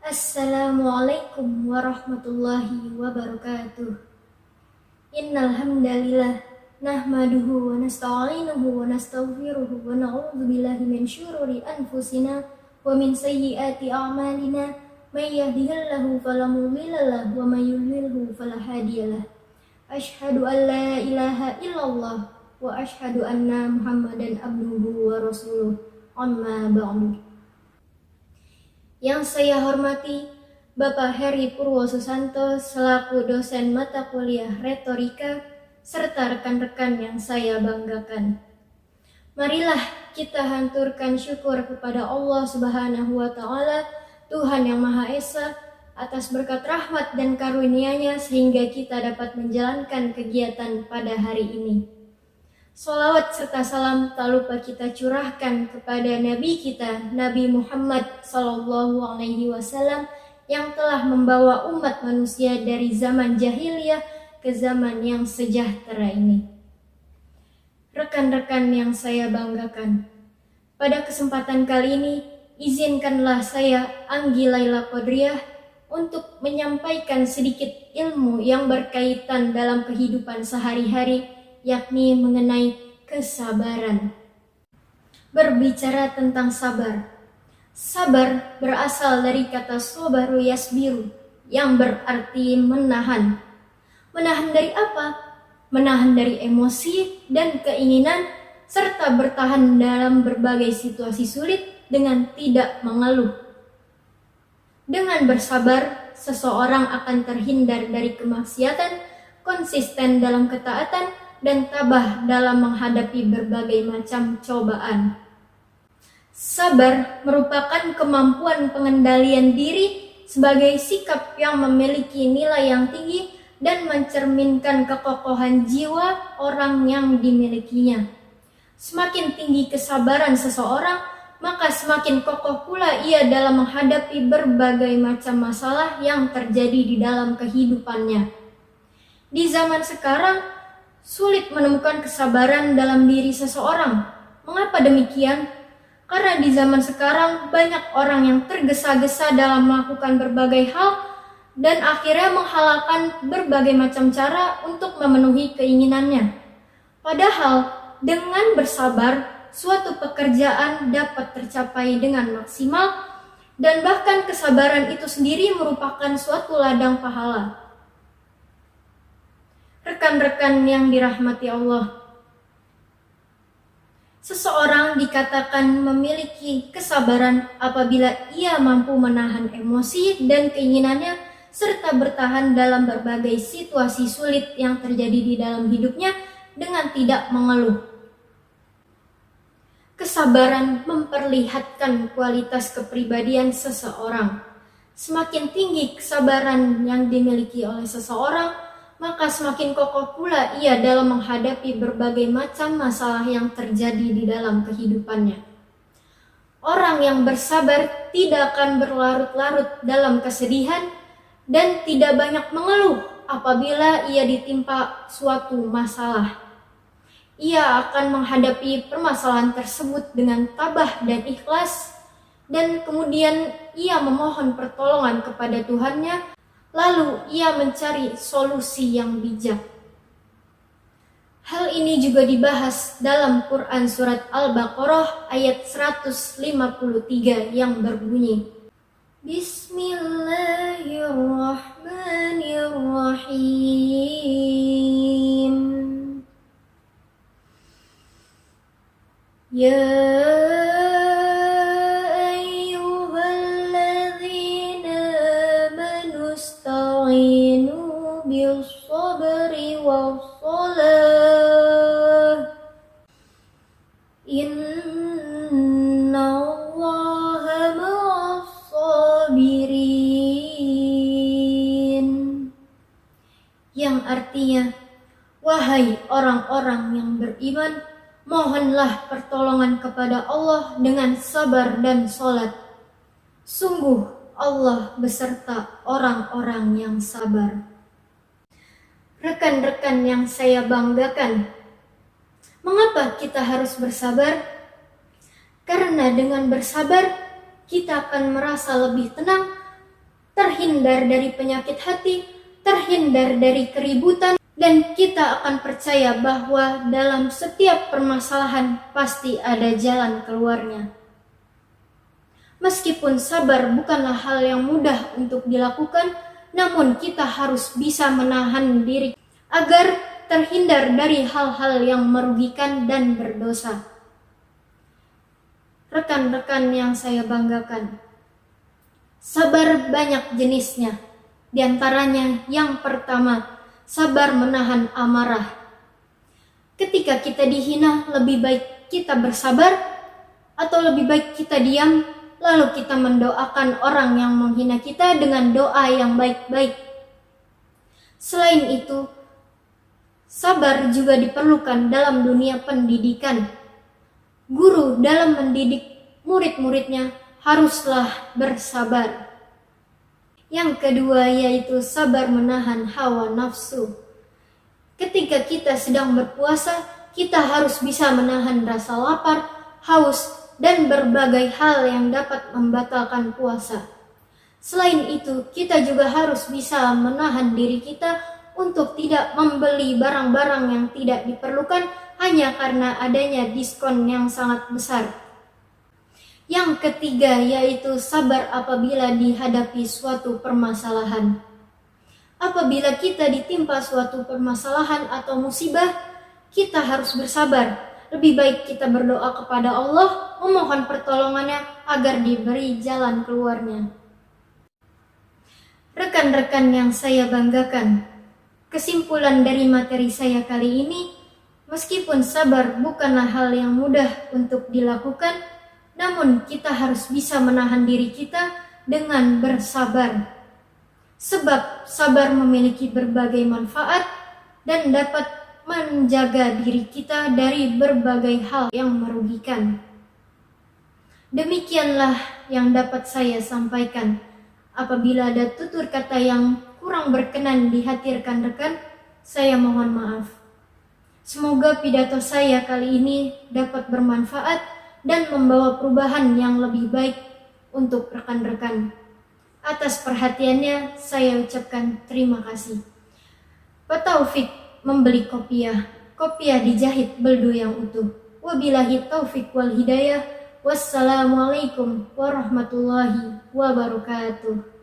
Assalamualaikum warahmatullahi wabarakatuh. Innal hamdalillah nahmaduhu wa nasta'inuhu wa nastaghfiruhu wa na'udzu billahi min syururi anfusina wa min sayyiati a'malina. May yahdihillahu fala mudilla lahu wa may yudlilhu fala hadiyalah. Asyhadu an la ilaha illallah wa asyhadu anna Muhammadan abduhu wa rasuluh. Amma ba'du. Yang saya hormati Bapak Heri Purwosusanto selaku dosen mata kuliah retorika serta rekan-rekan yang saya banggakan. Marilah kita hanturkan syukur kepada Allah Subhanahu wa Ta'ala, Tuhan yang Maha Esa, atas berkat rahmat dan karunia-Nya sehingga kita dapat menjalankan kegiatan pada hari ini. Sholawat serta salam tak lupa kita curahkan kepada Nabi kita, Nabi Muhammad SAW, yang telah membawa umat manusia dari zaman jahiliyah ke zaman yang sejahtera ini. Rekan-rekan yang saya banggakan, pada kesempatan kali ini, izinkanlah saya, Anggi Laila Qodriyah, untuk menyampaikan sedikit ilmu yang berkaitan dalam kehidupan sehari-hari, yakni mengenai kesabaran. Berbicara tentang sabar. Sabar berasal dari kata sobaru yasbiru, yang berarti menahan. Menahan dari apa? Menahan dari emosi dan keinginan, serta bertahan dalam berbagai situasi sulit dengan tidak mengeluh. Dengan bersabar, seseorang akan terhindar dari kemaksiatan, konsisten dalam ketaatan, dan tabah dalam menghadapi berbagai macam cobaan. Sabar merupakan kemampuan pengendalian diri sebagai sikap yang memiliki nilai yang tinggi dan mencerminkan kekokohan jiwa orang yang dimilikinya. Semakin tinggi kesabaran seseorang, maka semakin kokoh pula ia dalam menghadapi berbagai macam masalah yang terjadi di dalam kehidupannya. Di zaman sekarang, sulit menemukan kesabaran dalam diri seseorang. Mengapa demikian? Karena di zaman sekarang banyak orang yang tergesa-gesa dalam melakukan berbagai hal dan akhirnya menghalalkan berbagai macam cara untuk memenuhi keinginannya. Padahal dengan bersabar, suatu pekerjaan dapat tercapai dengan maksimal dan bahkan kesabaran itu sendiri merupakan suatu ladang pahala. Rekan-rekan yang dirahmati Allah, seseorang dikatakan memiliki kesabaran apabila ia mampu menahan emosi dan keinginannya serta bertahan dalam berbagai situasi sulit yang terjadi di dalam hidupnya dengan tidak mengeluh. Kesabaran memperlihatkan kualitas kepribadian seseorang. Semakin tinggi kesabaran yang dimiliki oleh seseorang, maka semakin kokoh pula ia dalam menghadapi berbagai macam masalah yang terjadi di dalam kehidupannya. Orang yang bersabar tidak akan berlarut-larut dalam kesedihan dan tidak banyak mengeluh apabila ia ditimpa suatu masalah. Ia akan menghadapi permasalahan tersebut dengan tabah dan ikhlas, dan kemudian ia memohon pertolongan kepada Tuhannya. Lalu ia mencari solusi yang bijak. Hal ini juga dibahas dalam Quran surat Al-Baqarah ayat 153 yang berbunyi, Bismillahirrahmanirrahim. Ya بالصبر والصلاة إن الله مع الصابرين, yang artinya, wahai orang-orang yang beriman, mohonlah pertolongan kepada Allah dengan sabar dan sholat. Sungguh Allah beserta orang-orang yang sabar. Rekan-rekan yang saya banggakan, mengapa kita harus bersabar? Karena dengan bersabar, kita akan merasa lebih tenang, terhindar dari penyakit hati, terhindar dari keributan, dan kita akan percaya bahwa dalam setiap permasalahan pasti ada jalan keluarnya. Meskipun sabar bukanlah hal yang mudah untuk dilakukan, namun kita harus bisa menahan diri agar terhindar dari hal-hal yang merugikan dan berdosa. Rekan-rekan yang saya banggakan, sabar banyak jenisnya. Di antaranya yang pertama, sabar menahan amarah. Ketika kita dihina, lebih baik kita bersabar atau lebih baik kita diam, lalu kita mendoakan orang yang menghina kita dengan doa yang baik-baik. Selain itu, sabar juga diperlukan dalam dunia pendidikan. Guru dalam mendidik murid-muridnya haruslah bersabar. Yang kedua yaitu sabar menahan hawa nafsu. Ketika kita sedang berpuasa, kita harus bisa menahan rasa lapar, haus, dan berbagai hal yang dapat membatalkan puasa. Selain itu, kita juga harus bisa menahan diri kita untuk tidak membeli barang-barang yang tidak diperlukan hanya karena adanya diskon yang sangat besar. Yang ketiga yaitu sabar apabila dihadapi suatu permasalahan. Apabila kita ditimpa suatu permasalahan atau musibah, kita harus bersabar. Lebih baik kita berdoa kepada Allah, memohon pertolongannya agar diberi jalan keluarnya. Rekan-rekan yang saya banggakan, kesimpulan dari materi saya kali ini, meskipun sabar bukanlah hal yang mudah untuk dilakukan, namun kita harus bisa menahan diri kita dengan bersabar. Sebab sabar memiliki berbagai manfaat dan dapat menjaga diri kita dari berbagai hal yang merugikan. Demikianlah yang dapat saya sampaikan. Apabila ada tutur kata yang kurang berkenan di hati rekan-rekan, saya mohon maaf. Semoga pidato saya kali ini dapat bermanfaat dan membawa perubahan yang lebih baik untuk rekan-rekan. Atas perhatiannya, saya ucapkan terima kasih. Pak Taufik membeli kopiah. Kopiah dijahit beldu yang utuh. Wabillahi taufik wal hidayah. Wassalamualaikum warahmatullahi wabarakatuh.